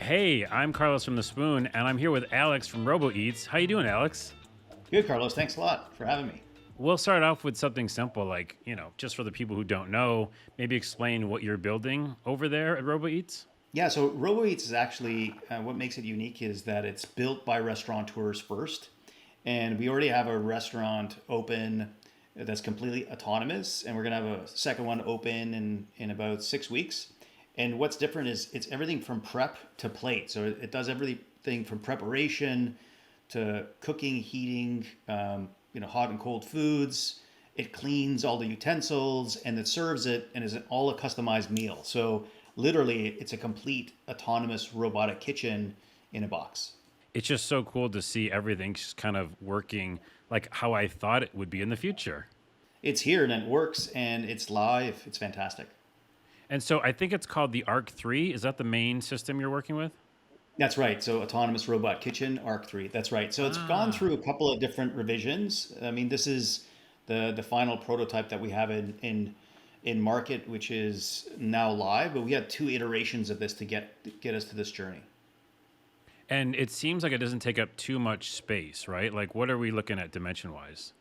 Hey, I'm Carlos from The Spoon, and I'm here with Alex from RoboEatz. How you doing, Alex? Good, Carlos. Thanks a lot for having me. We'll start off with something simple, like, just for the people who don't know, maybe explain what you're building over there at RoboEatz. Yeah, so RoboEatz is actually what makes it unique is that it's built by restaurateurs first, and we already have a restaurant open that's completely autonomous, and we're gonna have a second one open in about 6 weeks. And what's different is it's everything from prep to plate. So it does everything from preparation to cooking, heating, hot and cold foods. It cleans all the utensils and it serves it and is all a customized meal. So literally, it's a complete autonomous robotic kitchen in a box. It's just so cool to see everything just kind of working like how I thought it would be in the future. It's here and it works and it's live. It's fantastic. And so I think it's called the Arc 3. Is that the main system you're working with? That's right. So autonomous robot kitchen, Arc 3. That's right. So it's gone Ah. through a couple of different revisions. I mean, this is the final prototype that we have in market, which is now live. But we had two iterations of this to get us to this journey. And it seems like it doesn't take up too much space, right? Like, what are we looking at dimension wise?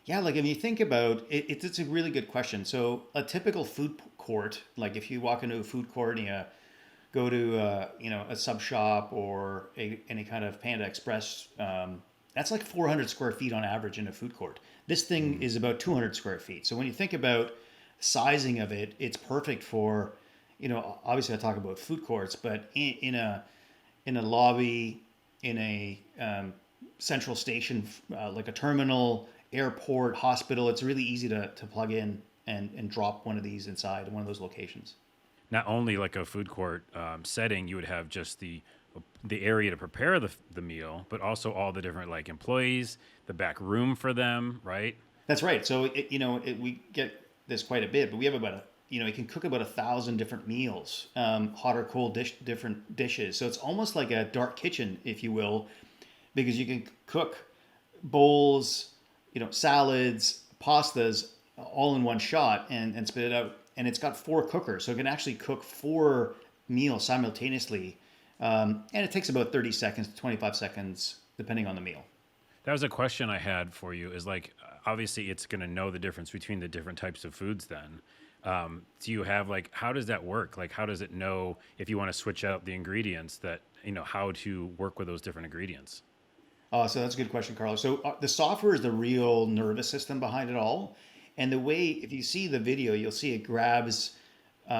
Yeah, like if you think about it, it's a really good question. So a typical food court, like if you walk into a food court and you go to a sub shop or any kind of Panda Express, that's like 400 square feet on average in a food court. This thing is about 200 square feet. So when you think about sizing of it, it's perfect for, obviously I talk about food courts, but in a lobby, in a central station, like a terminal, airport, hospital, it's really easy to plug in and drop one of these inside one of those locations. Not only like a food court setting, you would have just the area to prepare the meal, but also all the different like employees, the back room for them, right? That's right. So we get this quite a bit, but we have about it can cook about 1,000 different meals, hot or cold different dishes. So it's almost like a dark kitchen, if you will, because you can cook bowls, salads, pastas, all in one shot and spit it out. And it's got four cookers, so it can actually cook four meals simultaneously. And it takes about 30 seconds to 25 seconds, depending on the meal. That was a question I had for you. Is like obviously it's going to know the difference between the different types of foods. Then, do you have like how does that work? Like how does it know if you want to switch out the ingredients that how to work with those different ingredients? So that's a good question, Carlos. So the software is the real nervous system behind it all. And the way, if you see the video, you'll see it grabs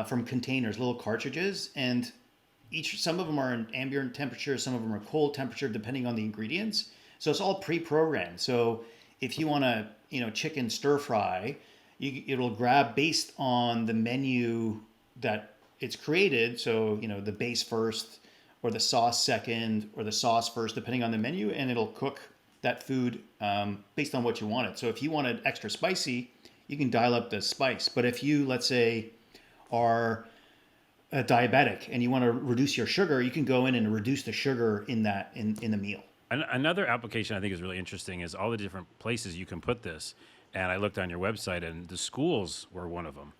from containers, little cartridges, and some of them are in ambient temperature, some of them are cold temperature, depending on the ingredients. So it's all pre-programmed. So if you want to, chicken stir fry, it'll grab based on the menu that it's created. So the base first, or the sauce second, or the sauce first, depending on the menu, and it'll cook that food based on what you want it. So if you want it extra spicy, you can dial up the spice. But if you, let's say, are a diabetic and you want to reduce your sugar, you can go in and reduce the sugar in the meal. Another application I think is really interesting is all the different places you can put this. And I looked on your website, and the schools were one of them.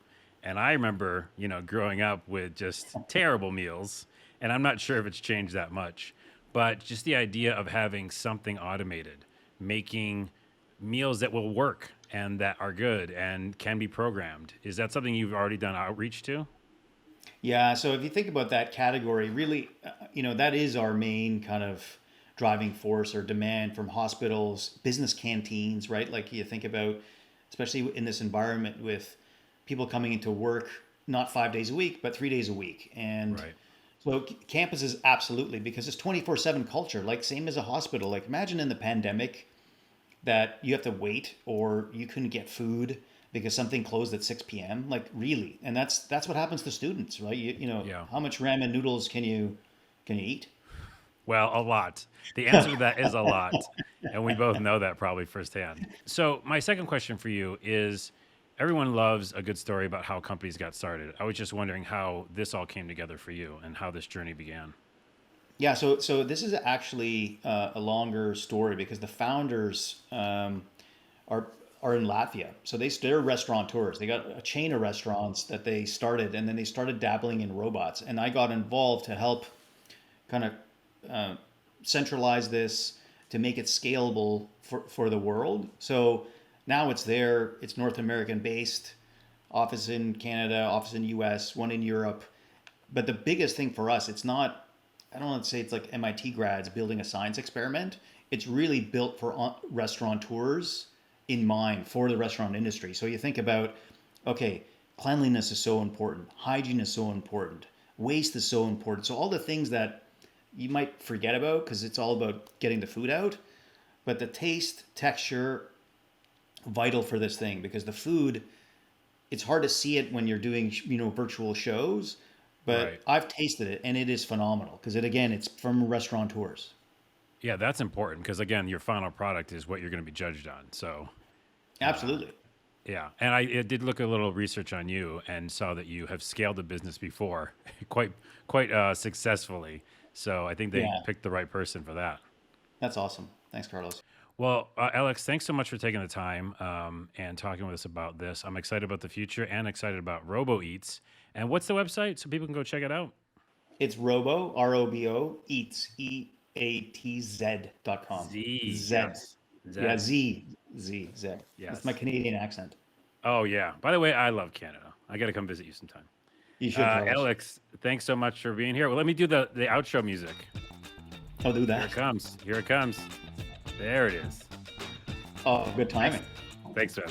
And I remember, growing up with just terrible meals, and I'm not sure if it's changed that much, but just the idea of having something automated, making meals that will work and that are good and can be programmed. Is that something you've already done outreach to? Yeah, so if you think about that category, really, that is our main kind of driving force or demand from hospitals, business canteens, right? Like you think about, especially in this environment with people coming into work not 5 days a week, but 3 days a week. And Right. so campuses absolutely, because it's 24/7 culture, like same as a hospital. Like imagine in the pandemic that you have to wait or you couldn't get food because something closed at 6 p.m. Like really, and that's what happens to students, right? Yeah. How much ramen noodles can you eat? Well, a lot. The answer to that is a lot. And we both know that probably firsthand. So, my second question for you is everyone loves a good story about how companies got started. I was just wondering how this all came together for you and how this journey began. Yeah, so this is actually a longer story because the founders are are in Latvia. So they're restaurateurs. They got a chain of restaurants that they started, and then they started dabbling in robots. And I got involved to help. kind of centralize this to make it scalable for the world. So now it's there. It's North American based, office in Canada, office in US, one in Europe. But the biggest thing for us, it's not, I don't want to say it's like MIT grads building a science experiment. It's really built for restaurateurs in mind for the restaurant industry. So you think about, okay, cleanliness is so important, hygiene is so important, waste is so important. So all the things that you might forget about because it's all about getting the food out, but the taste, texture, vital for this thing because the food, it's hard to see it when you're doing, virtual shows, but Right. I've tasted it and it is phenomenal because it's from restaurateurs. Yeah, that's important because again, your final product is what you're going to be judged on. So Absolutely. yeah, and I did look a little research on you and saw that you have scaled a business before, quite successfully. So I think they Yeah, picked the right person for that. that's awesome. Thanks, Carlos. Well, Alex, thanks so much for taking the time and talking with us about this. I'm excited about the future and excited about RoboEatz. And what's the website so people can go check it out? It's Robo, Eats, EATZ.com. Z, Z. yes, Yeah, Z, Z. That's my yes. Canadian accent. Oh yeah. By the way, I love Canada. I got to come visit you sometime. You should, Carlos. Alex, thanks so much for being here. Well, let me do the outro music. I'll do Here it that. comes. Here it comes. There it is. Oh, good Thanks. timing. Thanks, man.